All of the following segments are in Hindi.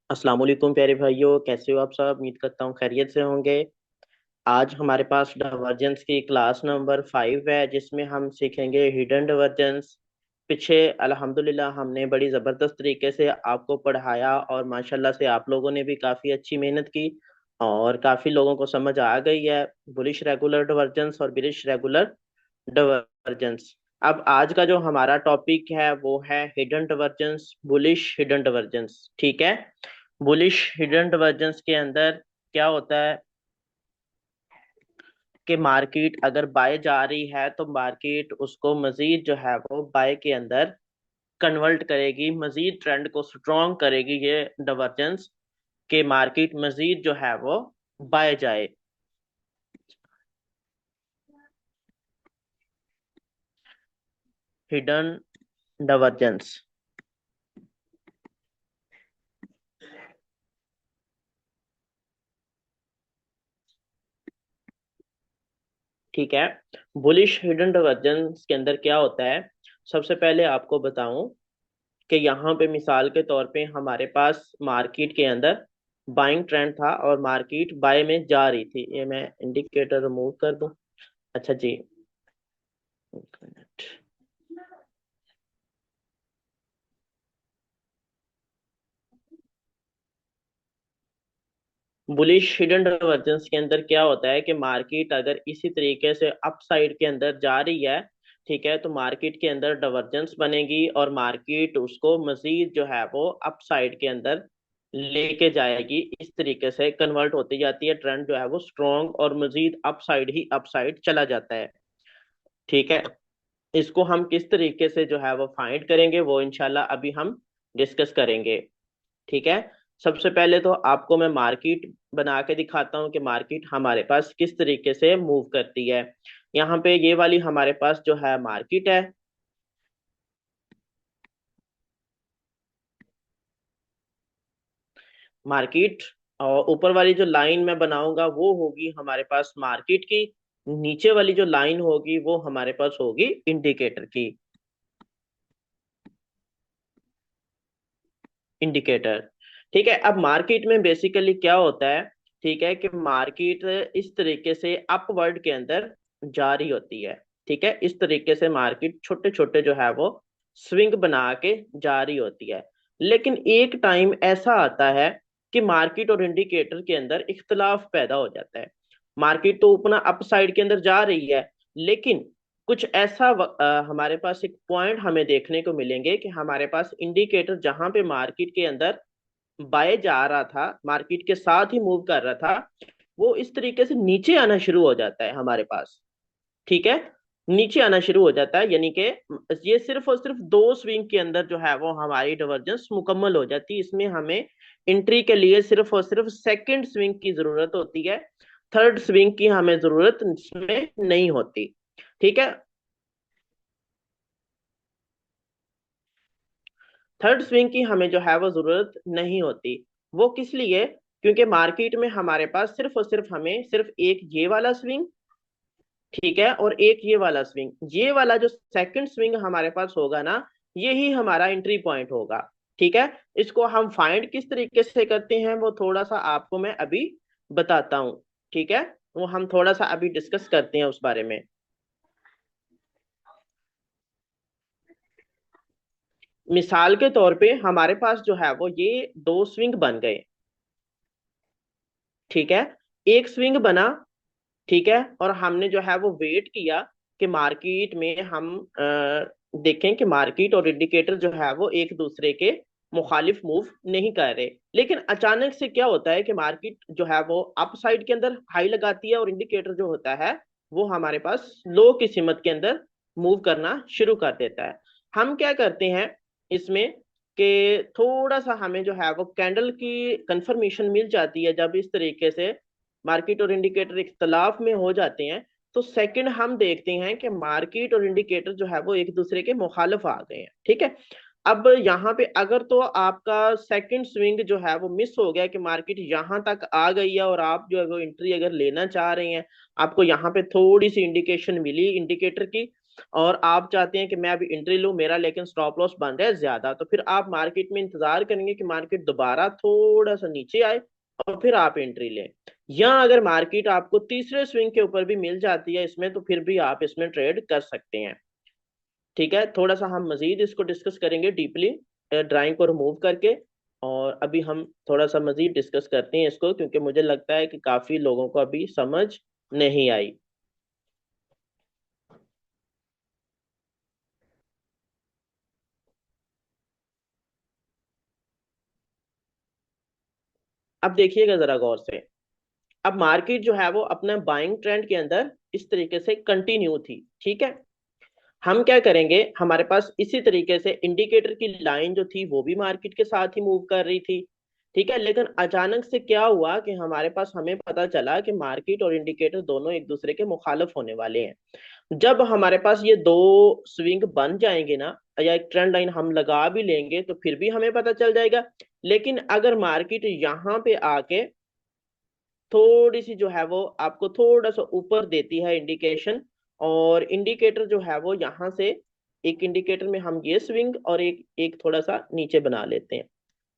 अस्सलाम वालेकुम प्यारे भाइयों, कैसे हो आप सब? उम्मीद करता हूँ खैरियत से होंगे। आज हमारे पास डाइवर्जेंस की क्लास नंबर 5 है, जिसमें हम सीखेंगे हिडन डाइवर्जेंस। पीछे अल्हम्दुलिल्लाह हमने बड़ी ज़बरदस्त तरीके से आपको पढ़ाया और माशाल्लाह से आप लोगों ने भी काफ़ी अच्छी मेहनत की और काफ़ी लोगों को समझ आ गई है बुलिश रेगुलर डाइवर्जेंस और बिरिश रेगुलर डाइवर्जेंस। अब आज का जो हमारा टॉपिक है वो है hidden divergence, bullish hidden divergence. ठीक है। बुलिश हिडन डाइवर्जेंस के अंदर क्या होता है कि मार्केट अगर बाय जा रही है तो मार्केट उसको मजीद जो है वो बाय के अंदर कन्वर्ट करेगी, मजीद ट्रेंड को स्ट्रॉन्ग करेगी ये डाइवर्जेंस, के मार्केट मजीद जो है वो बाय जाए। Hidden divergence. ठीक है। बुलिश हिडन डाइवर्जेंस के अंदर क्या होता है, सबसे पहले आपको बताऊं कि यहाँ पे मिसाल के तौर पे हमारे पास मार्केट के अंदर बाइंग ट्रेंड था और मार्केट बाय में जा रही थी। ये मैं इंडिकेटर रिमूव कर दूं। अच्छा जी, एक मिनट। बुलिश हिडन डाइवर्जेंस के अंदर क्या होता है कि मार्केट अगर इसी तरीके से अप साइड के अंदर जा रही है, ठीक है, तो मार्केट के अंदर डाइवर्जेंस बनेगी और मार्केट उसको मजीद जो है वो अप साइड के अंदर लेके जाएगी। इस तरीके से कन्वर्ट होती जाती है, ट्रेंड जो है वो स्ट्रॉन्ग और मजीद अप साइड ही अप साइड चला जाता है। ठीक है। इसको हम किस तरीके से जो है वो फाइंड करेंगे वो इंशाल्लाह अभी हम डिस्कस करेंगे। ठीक है। सबसे पहले तो आपको मैं मार्केट बना के दिखाता हूँ कि मार्केट हमारे पास किस तरीके से मूव करती है। यहाँ पे ये वाली हमारे पास जो है मार्केट है। मार्केट और ऊपर वाली जो लाइन मैं बनाऊंगा वो होगी हमारे पास मार्केट की, नीचे वाली जो लाइन होगी वो हमारे पास होगी इंडिकेटर की। इंडिकेटर। ठीक है। अब मार्केट में बेसिकली क्या होता है, ठीक है, कि मार्केट इस तरीके से अपवर्ड के अंदर जारी होती है। ठीक है। इस तरीके से मार्केट छोटे छोटे जो है वो स्विंग बना के जारी होती है। लेकिन एक टाइम ऐसा आता है कि मार्केट और इंडिकेटर के अंदर इख्तलाफ पैदा हो जाता है। मार्केट तो अपना अप साइड के अंदर जा रही है, लेकिन कुछ ऐसा हमारे पास एक पॉइंट हमें देखने को मिलेंगे कि हमारे पास इंडिकेटर जहां पे मार्केट के अंदर बाय जा रहा था, मार्केट के साथ ही मूव कर रहा था, वो इस तरीके से नीचे आना शुरू हो जाता है हमारे पास। ठीक है। नीचे आना शुरू हो जाता है, यानी कि ये सिर्फ और सिर्फ दो स्विंग के अंदर जो है वो हमारी डाइवर्जेंस मुकम्मल हो जाती है। इसमें हमें एंट्री के लिए सिर्फ और सिर्फ सेकंड स्विंग की जरूरत होती है, थर्ड स्विंग की हमें जरूरत इसमें नहीं होती। ठीक है। थर्ड स्विंग की हमें जो है वो जरूरत नहीं होती। वो किस लिए? क्योंकि मार्केट में हमारे पास सिर्फ और सिर्फ हमें सिर्फ एक ये वाला स्विंग, ठीक है, और एक ये वाला स्विंग, ये वाला जो सेकंड स्विंग हमारे पास होगा ना, यही हमारा एंट्री पॉइंट होगा। ठीक है। इसको हम फाइंड किस तरीके से करते हैं वो थोड़ा सा आपको मैं अभी बताता हूँ। ठीक है। वो हम थोड़ा सा अभी डिस्कस करते हैं उस बारे में। मिसाल के तौर पे हमारे पास जो है वो ये दो स्विंग बन गए। ठीक है। एक स्विंग बना, ठीक है, और हमने जो है वो वेट किया कि मार्केट में हम देखें कि मार्केट और इंडिकेटर जो है वो एक दूसरे के मुखालिफ मूव नहीं कर रहे। लेकिन अचानक से क्या होता है कि मार्केट जो है वो अप साइड के अंदर हाई लगाती है और इंडिकेटर जो होता है वो हमारे पास लो की सिमत के अंदर मूव करना शुरू कर देता है। हम क्या करते हैं इसमें कि थोड़ा सा हमें जो है वो कैंडल की कंफर्मेशन मिल जाती है। जब इस तरीके से मार्केट और इंडिकेटर इख्तलाफ में हो जाते हैं तो सेकंड हम देखते हैं कि मार्केट और इंडिकेटर जो है वो एक दूसरे के मुखालिफ आ गए हैं। ठीक है। अब यहाँ पे अगर तो आपका सेकंड स्विंग जो है वो मिस हो गया कि मार्केट यहाँ तक आ गई है और आप जो है वो एंट्री अगर लेना चाह रहे हैं, आपको यहाँ पे थोड़ी सी इंडिकेशन मिली इंडिकेटर की, और आप चाहते हैं कि मैं अभी एंट्री लूं, मेरा लेकिन स्टॉप लॉस बन रहा है ज्यादा, तो फिर आप मार्केट में इंतजार करेंगे कि मार्केट दोबारा थोड़ा सा नीचे आए और फिर आप एंट्री लें। या अगर मार्केट आपको तीसरे स्विंग के ऊपर भी मिल जाती है इसमें, तो फिर भी आप इसमें ट्रेड कर सकते हैं। ठीक है, थोड़ा सा हम मजीद इसको डिस्कस करेंगे डीपली, ड्राइंग को रिमूव करके। और अभी हम थोड़ा सा मजीद डिस्कस करते हैं इसको, क्योंकि मुझे लगता है कि काफी लोगों को अभी समझ नहीं आई। अब देखिएगा जरा गौर से। अब मार्केट जो है वो अपना बाइंग ट्रेंड के अंदर इस तरीके से कंटिन्यू थी। ठीक है, हम क्या करेंगे, हमारे पास इसी तरीके से इंडिकेटर की लाइन जो थी वो भी मार्केट के साथ ही मूव कर रही थी। ठीक है, लेकिन अचानक से क्या हुआ कि हमारे पास हमें पता चला कि मार्केट और इंडिकेटर दोनों एक दूसरे के मुखालिफ होने वाले हैं। जब हमारे पास ये दो स्विंग बन जाएंगे ना, या एक ट्रेंड लाइन हम लगा भी लेंगे, तो फिर भी हमें पता चल जाएगा। लेकिन अगर मार्केट यहाँ पे आके थोड़ी सी जो है वो आपको थोड़ा सा ऊपर देती है इंडिकेशन, और इंडिकेटर जो है वो यहाँ से, एक इंडिकेटर में हम ये स्विंग और एक एक थोड़ा सा नीचे बना लेते हैं।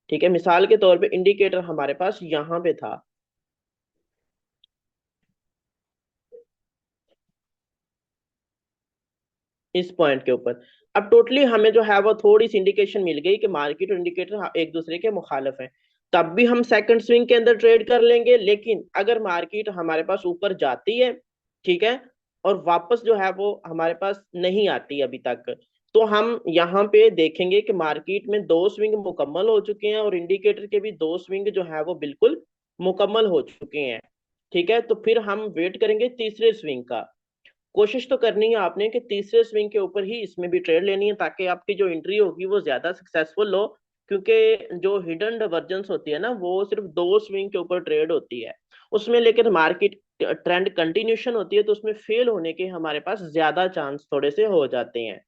ठीक है, मिसाल के तौर पे इंडिकेटर हमारे पास यहाँ पे था, इस पॉइंट के ऊपर। अब टोटली हमें जो है वो थोड़ी सी इंडिकेशन मिल गई कि मार्केट और इंडिकेटर एक दूसरे के मुखालिफ हैं। तब भी हम सेकंड स्विंग के अंदर ट्रेड कर लेंगे, लेकिन अगर मार्केट हमारे पास ऊपर जाती है, ठीक है, और वापस जो है वो हमारे पास नहीं आती अभी तक, तो हम यहाँ पे देखेंगे कि मार्केट में दो स्विंग मुकम्मल हो चुके हैं और इंडिकेटर के भी दो स्विंग जो है वो बिल्कुल मुकम्मल हो चुके हैं। ठीक है, तो फिर हम वेट करेंगे तीसरे स्विंग का। कोशिश तो करनी है आपने कि तीसरे स्विंग के ऊपर ही इसमें भी ट्रेड लेनी है, ताकि आपकी जो एंट्री होगी वो ज्यादा सक्सेसफुल हो। क्योंकि जो हिडन डाइवर्जेंस होती है ना, वो सिर्फ दो स्विंग के ऊपर ट्रेड होती है उसमें, लेकिन मार्केट ट्रेंड कंटिन्यूशन होती है, तो उसमें फेल होने के हमारे पास ज्यादा चांस थोड़े से हो जाते हैं।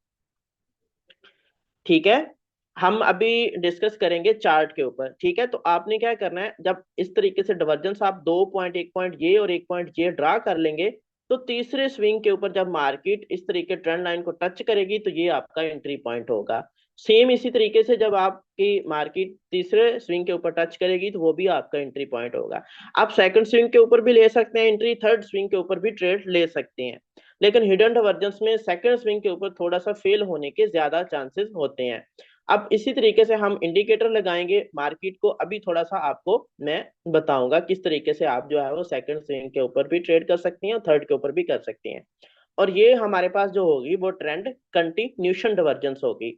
ठीक है, हम अभी डिस्कस करेंगे चार्ट के ऊपर। ठीक है, तो आपने क्या करना है, जब इस तरीके से डाइवर्जेंस आप 2 पॉइंट, एक पॉइंट ये और एक पॉइंट ये ड्रा कर लेंगे, तो तीसरे स्विंग के ऊपर जब मार्केट इस तरीके ट्रेंड लाइन को टच करेगी, तो ये आपका एंट्री पॉइंट होगा। सेम इसी तरीके से जब आपकी मार्केट तीसरे स्विंग के ऊपर टच करेगी, तो वो भी आपका एंट्री पॉइंट होगा। आप सेकंड स्विंग के ऊपर भी ले सकते हैं एंट्री, थर्ड स्विंग के ऊपर भी ट्रेड ले सकते हैं, लेकिन हिडन डाइवर्जेंस में सेकंड स्विंग के ऊपर थोड़ा सा फेल होने के ज्यादा चांसेस होते हैं। अब इसी तरीके से हम इंडिकेटर लगाएंगे मार्केट को, अभी थोड़ा सा आपको मैं बताऊंगा किस तरीके से आप जो है वो सेकंड स्विंग के ऊपर भी ट्रेड कर सकते हैं और थर्ड के ऊपर भी कर सकते हैं। और ये हमारे पास जो होगी वो ट्रेंड कंटिन्यूशन डाइवर्जेंस होगी।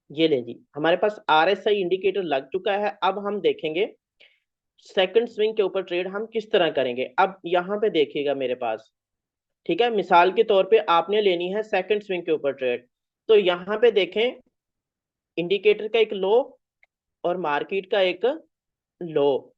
ये ले जी, हमारे पास आरएसआई इंडिकेटर लग चुका है। अब हम देखेंगे सेकंड स्विंग के ऊपर ट्रेड हम किस तरह करेंगे। अब यहाँ पे देखिएगा मेरे पास, ठीक है, मिसाल के तौर पे आपने लेनी है सेकंड स्विंग के ऊपर ट्रेड। तो यहाँ पे देखें, इंडिकेटर का एक लो और मार्केट का एक लो।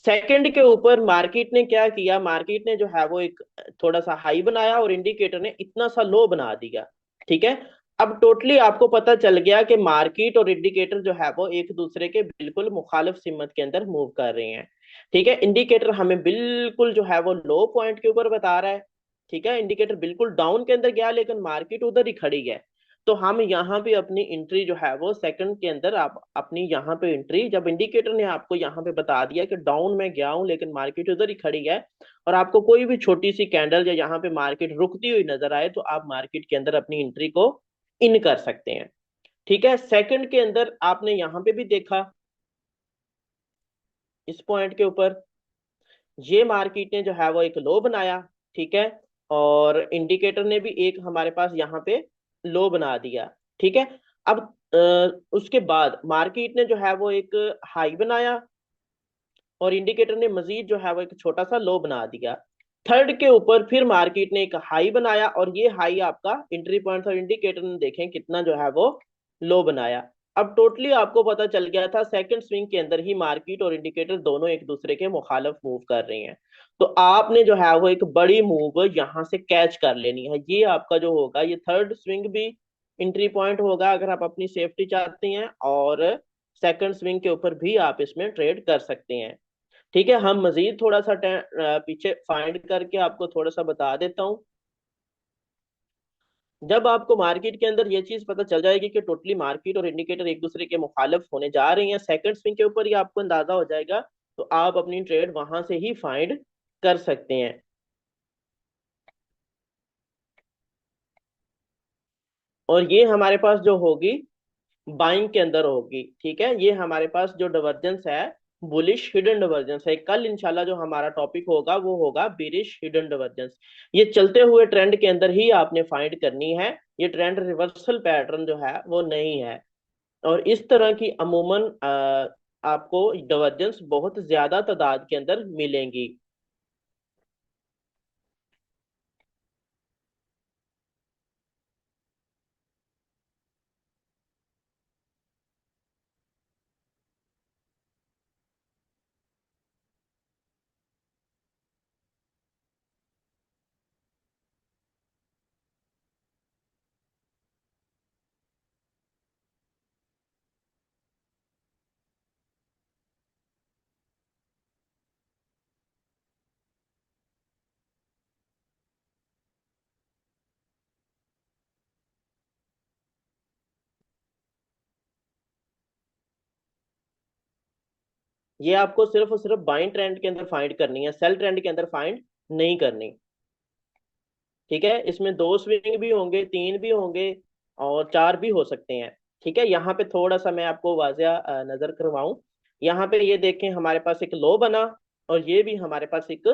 सेकंड के ऊपर मार्केट ने क्या किया, मार्केट ने जो है वो एक थोड़ा सा हाई बनाया और इंडिकेटर ने इतना सा लो बना दिया। ठीक है, अब टोटली आपको पता चल गया कि मार्केट और इंडिकेटर जो है वो एक दूसरे के बिल्कुल मुखालिफ सिमत के अंदर मूव कर रहे हैं। ठीक है, इंडिकेटर हमें बिल्कुल जो है वो लो पॉइंट के ऊपर बता रहा है। ठीक है, इंडिकेटर बिल्कुल डाउन के अंदर गया, लेकिन मार्केट उधर ही खड़ी है। तो हम यहाँ पे अपनी एंट्री जो है वो सेकंड के अंदर, आप अपनी यहाँ पे एंट्री, जब इंडिकेटर ने आपको यहाँ पे बता दिया कि डाउन में गया हूं लेकिन मार्केट उधर ही खड़ी है, और आपको कोई भी छोटी सी कैंडल या यहाँ पे मार्केट रुकती हुई नजर आए, तो आप मार्केट के अंदर अपनी एंट्री को इन कर सकते हैं। ठीक है, सेकंड के अंदर आपने यहाँ पे भी देखा, इस पॉइंट के ऊपर ये मार्केट ने जो है वो एक लो बनाया। ठीक है, और इंडिकेटर ने भी एक हमारे पास यहाँ पे लो बना दिया। ठीक है, अब उसके बाद मार्केट ने जो है वो एक हाई बनाया और इंडिकेटर ने मजीद जो है वो एक छोटा सा लो बना दिया। थर्ड के ऊपर फिर मार्केट ने एक हाई बनाया और ये हाई आपका एंट्री पॉइंट था, इंडिकेटर ने देखें कितना जो है वो लो बनाया। अब टोटली आपको पता चल गया था सेकंड स्विंग के अंदर ही मार्केट और इंडिकेटर दोनों एक दूसरे के मुखालिफ मूव कर रही हैं। तो आपने जो है वो एक बड़ी मूव यहां से कैच कर लेनी है। ये आपका जो होगा ये थर्ड स्विंग भी एंट्री पॉइंट होगा अगर आप अपनी सेफ्टी चाहते हैं, और सेकंड स्विंग के ऊपर भी आप इसमें ट्रेड कर सकते हैं। ठीक है, हम मजीद थोड़ा सा पीछे फाइंड करके आपको थोड़ा सा बता देता हूँ। जब आपको मार्केट के अंदर ये चीज पता चल जाएगी कि टोटली मार्केट और इंडिकेटर एक दूसरे के मुखालिफ होने जा रही हैं, सेकंड स्विंग के ऊपर ही आपको अंदाजा हो जाएगा, तो आप अपनी ट्रेड वहां से ही फाइंड कर सकते हैं। और ये हमारे पास जो होगी बाइंग के अंदर होगी। ठीक है, ये हमारे पास जो डिवर्जेंस है बुलिश हिडन डिवर्जेंस है। कल इंशाल्लाह जो हमारा टॉपिक होगा वो होगा बिरिश हिडन डिवर्जेंस। ये चलते हुए ट्रेंड के अंदर ही आपने फाइंड करनी है, ये ट्रेंड रिवर्सल पैटर्न जो है वो नहीं है। और इस तरह की अमूमन आपको डिवर्जेंस बहुत ज्यादा तादाद के अंदर मिलेंगी। ये आपको सिर्फ और सिर्फ बाइंग ट्रेंड के अंदर फाइंड करनी है, सेल ट्रेंड के अंदर फाइंड नहीं करनी। ठीक है, इसमें दो स्विंग भी होंगे, तीन भी होंगे, और चार भी हो सकते हैं। ठीक है, यहाँ पे थोड़ा सा मैं आपको वाजिया नजर करवाऊं। यहाँ पे ये देखें हमारे पास एक लो बना, और ये भी हमारे पास एक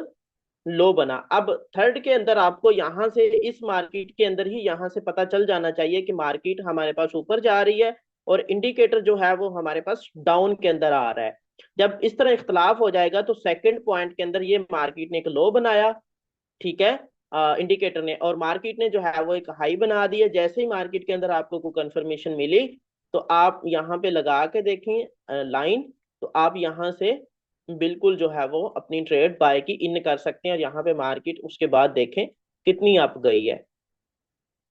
लो बना। अब थर्ड के अंदर आपको यहाँ से इस मार्केट के अंदर ही यहाँ से पता चल जाना चाहिए कि मार्केट हमारे पास ऊपर जा रही है और इंडिकेटर जो है वो हमारे पास डाउन के अंदर आ रहा है। जब इस तरह इख्तलाफ हो जाएगा तो सेकंड पॉइंट के अंदर ये मार्केट ने एक लो बनाया। ठीक है, इंडिकेटर ने, और मार्केट ने जो है वो एक हाई बना दी है। जैसे ही मार्केट के अंदर आपको कोई कंफर्मेशन मिली तो आप यहाँ पे लगा के देखें लाइन, तो आप यहाँ से बिल्कुल जो है वो अपनी ट्रेड बाय की इन कर सकते हैं, और यहाँ पे मार्केट उसके बाद देखें कितनी अप गई है।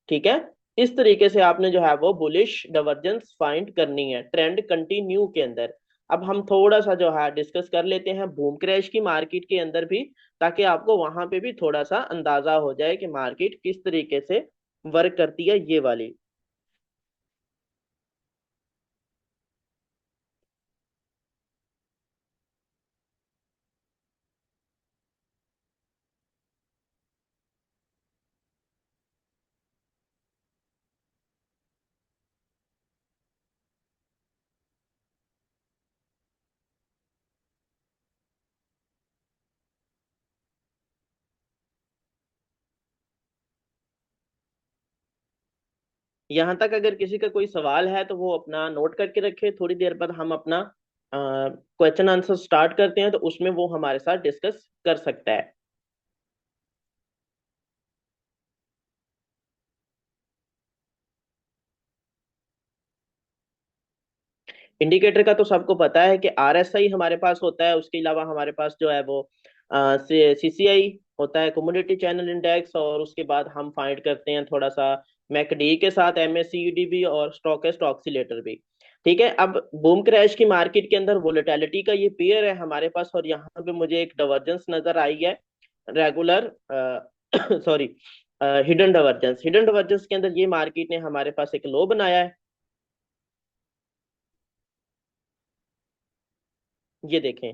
ठीक है, इस तरीके से आपने जो है वो बुलिश डाइवर्जेंस फाइंड करनी है ट्रेंड कंटिन्यू के अंदर। अब हम थोड़ा सा जो है डिस्कस कर लेते हैं बूम क्रैश की मार्केट के अंदर भी, ताकि आपको वहां पे भी थोड़ा सा अंदाजा हो जाए कि मार्केट किस तरीके से वर्क करती है ये वाली। यहाँ तक अगर किसी का कोई सवाल है तो वो अपना नोट करके रखे, थोड़ी देर बाद हम अपना क्वेश्चन आंसर स्टार्ट करते हैं, तो उसमें वो हमारे साथ डिस्कस कर सकता है। इंडिकेटर का तो सबको पता है कि आरएसआई हमारे पास होता है, उसके अलावा हमारे पास जो है वो सीसीआई होता है, कम्युनिटी चैनल इंडेक्स, और उसके बाद हम फाइंड करते हैं थोड़ा सा मैकडी के साथ एमएसीईडी भी, और स्टॉकेस्ट ऑक्सीलेटर भी। ठीक है, अब बूम क्रैश की मार्केट के अंदर वोलेटिलिटी का ये पेयर है हमारे पास, और यहाँ पे मुझे एक डाइवर्जेंस नजर आई है regular sorry hidden divergence. Hidden divergence के अंदर ये मार्केट ने हमारे पास एक लो बनाया है, ये देखें।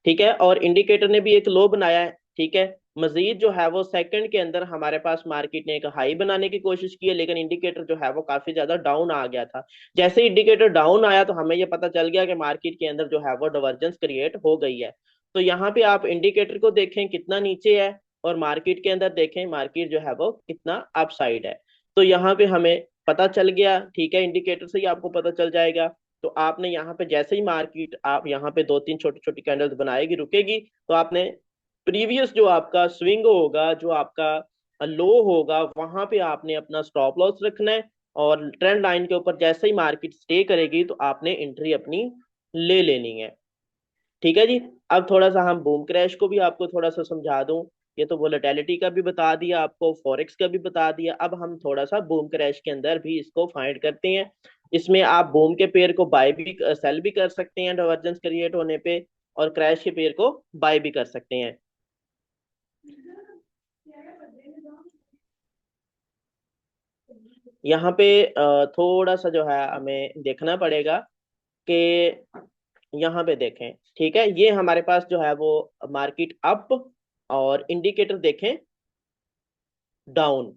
ठीक है, और इंडिकेटर ने भी एक लो बनाया है। ठीक है, मजीद जो है वो सेकंड के अंदर हमारे पास मार्केट ने एक हाई बनाने की कोशिश की है, लेकिन इंडिकेटर जो है वो काफी ज्यादा डाउन आ गया था। जैसे ही इंडिकेटर डाउन आया तो हमें ये पता चल गया कि मार्केट के अंदर जो है वो डाइवर्जेंस क्रिएट हो गई है। तो यहाँ पे आप इंडिकेटर को देखें कितना नीचे है, और मार्केट के अंदर देखें मार्केट जो है वो कितना अपसाइड है। तो यहाँ पे हमें पता चल गया। ठीक है, इंडिकेटर से ही आपको पता चल जाएगा। तो आपने यहाँ पे जैसे ही मार्केट आप यहाँ पे दो तीन छोटी छोटी कैंडल्स बनाएगी रुकेगी, तो आपने प्रीवियस जो आपका स्विंग होगा, जो आपका लो होगा, वहां पे आपने अपना स्टॉप लॉस रखना है, और ट्रेंड लाइन के ऊपर जैसे ही मार्केट स्टे करेगी तो आपने एंट्री अपनी ले लेनी है। ठीक है जी। अब थोड़ा सा हम बूम क्रैश को भी आपको थोड़ा सा समझा दूं। ये तो वोलेटिलिटी का भी बता दिया आपको, फॉरेक्स का भी बता दिया, अब हम थोड़ा सा बूम क्रैश के अंदर भी इसको फाइंड करते हैं। इसमें आप बूम के पेयर को बाय भी सेल भी कर सकते हैं डाइवर्जेंस क्रिएट होने पे, और क्रैश के पेयर को बाय भी कर सकते हैं। यहाँ पे थोड़ा सा जो है हमें देखना पड़ेगा कि यहाँ पे देखें। ठीक है, ये हमारे पास जो है वो मार्केट अप, और इंडिकेटर देखें डाउन।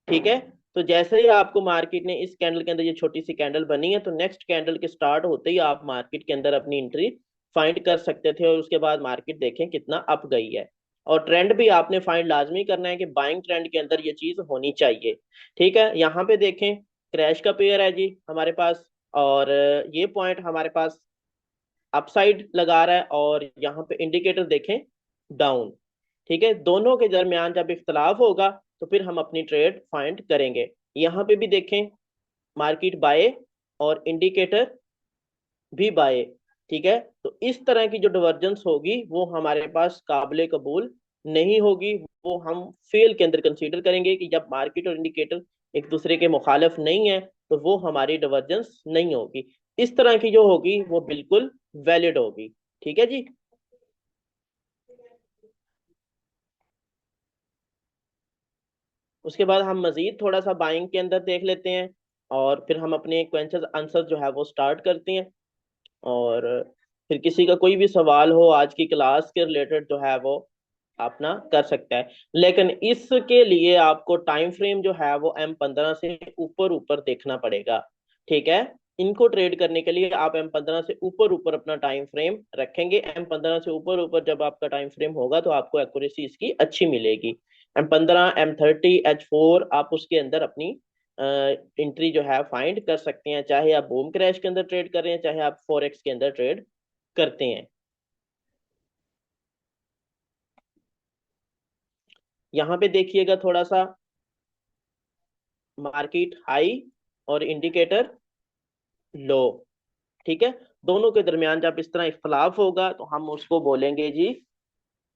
ठीक है, तो जैसे ही आपको मार्केट ने इस कैंडल के अंदर ये छोटी सी कैंडल बनी है, तो नेक्स्ट कैंडल के स्टार्ट होते ही आप मार्केट के अंदर अपनी एंट्री फाइंड कर सकते थे, और उसके बाद मार्केट देखें कितना अप गई है। और ट्रेंड भी आपने फाइंड लाजमी करना है कि बाइंग ट्रेंड के अंदर ये चीज होनी चाहिए। ठीक है, यहाँ पे देखें क्रैश का पेयर है जी हमारे पास, और ये पॉइंट हमारे पास अपसाइड लगा रहा है, और यहाँ पे इंडिकेटर देखें डाउन। ठीक है, दोनों के दरमियान जब इख्तलाफ होगा तो फिर हम अपनी ट्रेड फाइंड करेंगे। यहाँ पे भी देखें मार्केट बाय और इंडिकेटर भी बाय। ठीक है, तो इस तरह की जो डिवर्जेंस होगी वो हमारे पास काबिल कबूल नहीं होगी, वो हम फेल के अंदर कंसीडर करेंगे कि जब मार्केट और इंडिकेटर एक दूसरे के मुखालिफ नहीं है तो वो हमारी डिवर्जेंस नहीं होगी। इस तरह की जो होगी वो बिल्कुल वैलिड होगी। ठीक है जी। उसके बाद हम मजीद थोड़ा सा बाइंग के अंदर देख लेते हैं, और फिर हम अपने क्वेश्चन आंसर जो है वो स्टार्ट करते हैं। और फिर किसी का कोई भी सवाल हो आज की क्लास के रिलेटेड जो है वो अपना कर सकता है, लेकिन इसके लिए आपको टाइम फ्रेम जो है वो M15 से ऊपर ऊपर देखना पड़ेगा। ठीक है, इनको ट्रेड करने के लिए आप M15 से ऊपर ऊपर अपना टाइम फ्रेम रखेंगे। M15 से ऊपर ऊपर जब आपका टाइम फ्रेम होगा तो आपको एक्यूरेसी इसकी अच्छी मिलेगी। M15, M30, H4 आप उसके अंदर अपनी एंट्री जो है फाइंड कर सकते हैं, चाहे आप बूम क्रैश के अंदर ट्रेड कर रहे हैं, चाहे आप फॉरेक्स के अंदर ट्रेड करते हैं। यहाँ पे देखिएगा थोड़ा सा मार्केट हाई और इंडिकेटर लो। ठीक है, दोनों के दरमियान जब इस तरह इख्तलाफ होगा तो हम उसको बोलेंगे जी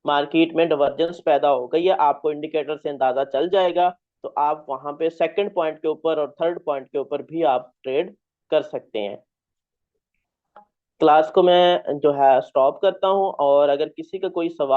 मार्केट में डिवर्जेंस पैदा हो गई है, आपको इंडिकेटर से अंदाजा चल जाएगा। तो आप वहां पे सेकंड पॉइंट के ऊपर और थर्ड पॉइंट के ऊपर भी आप ट्रेड कर सकते हैं। क्लास को मैं जो है स्टॉप करता हूँ, और अगर किसी का कोई सवाल